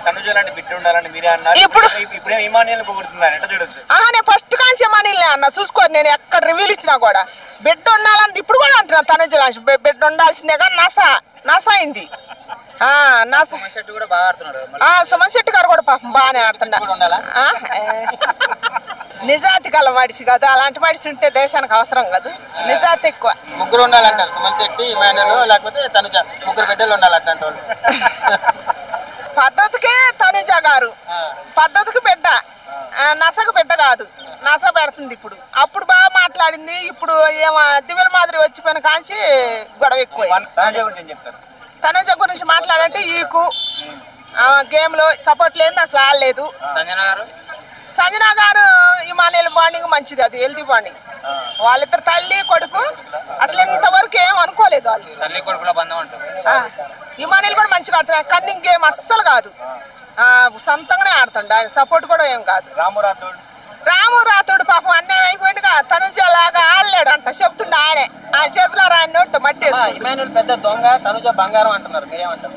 తనుజ లాంటి బిడ్డ ఉండాలని మీరే అన్నారు. ఇప్పుడే ఇమానియల్ పొగుడుతున్నారు, ఎట్లా చూడొచ్చు? నేను ఫస్ట్ కాంచి ఇమానియల్నే అన్న, చూసుకోరు. నేను ఎక్కడ రివ్యూలు ఇచ్చినా కూడా బిడ్డ ఉండాలని ఇప్పుడు కూడా అంటున్నాను. తనుజ లాంటి బిడ్డ ఉండాల్సిందే కానీ నస అయింది. సుమన్ శెట్టి గారు కూడా పాపం బాగానే ఆడుతున్నారు. నిజాతి కల మడిసి కదా, అలాంటి మడిసి ఉంటే దేశానికి అవసరం కదా. నిజాతి ఎక్కువ. ముగ్గురు ఉండాలంటారు, సుమన్ శెట్టి, ఇమానుయల్, లేకపోతే తనుజ, ముగ్గురు బిడ్డలు ఉండాలి అట్లాంటి వాళ్ళు. పద్ధతికే తనుజ గారు, పద్ధతికి బిడ్డ, నసకు బిడ్డ కాదు. నస పెడుతుంది ఇప్పుడు. అప్పుడు బాగా మాట్లాడింది, ఇప్పుడు ఏమో దివ్యల మాదిరి వచ్చిపోయిన కాంచి గొడవ ఎక్కువ. తనుజ గురించి మాట్లాడంటే ఈకు గేమ్ లో సపోర్ట్ లేదు, అసలు ఆడలేదు. సంజన గారు ఇమానియల్ బాండింగ్ మంచిది, అది హెల్తీ బాండింగ్. వాళ్ళిద్దరు తల్లి కొడుకు, అసలు ఇంతవరకు ఏం అనుకోలేదు వాళ్ళు. ఇమానియల్ కూడా మంచిగా ఆడుతున్నారు, కన్నింగ్ గేమ్ అస్సలు కాదు, సొంతంగానే ఆడుతుండ. ఆయన సపోర్ట్ కూడా ఏం కాదు. రాము రాథోడ్ పాపం అన్యాయం అయిపోయింది. తనుజ లాగా ఆడలేడు అంట, చెప్తుండే ఆయనే. ఆ చేతిలో రాని మట్టేసి. ఇమానియల్ పెద్ద దొంగ, తనుజ బంగారం అంటున్నారు, మీరేమంటారు?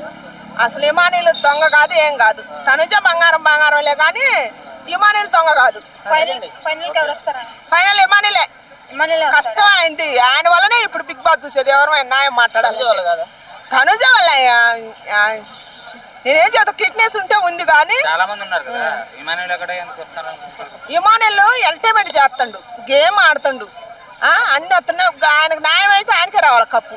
అసలు ఇమానియల్ దొంగ కాదు, ఏం కాదు. తనుజ బంగారంలే కానీ ఇమానియల్ దొంగ కాదు. ఫైనల్ ఇమానియలే. కష్టం అయింది ఆయన వల్లనే ఇప్పుడు బిగ్ బాస్ చూసేది. ఎవరు న్యాయం మాట్లాడాలి. తనుజ వల్ల నేనేం చేత కిడ్నెస్ ఉంటే ఉంది కానీ ఇమానియల్ ఎంటర్టైన్మెంట్ చేస్తాడు, గేమ్ ఆడుతుండు, అన్ని వస్తున్నాయి. ఆయనకు న్యాయం అయితే ఆయనకే రావాలి కప్పు.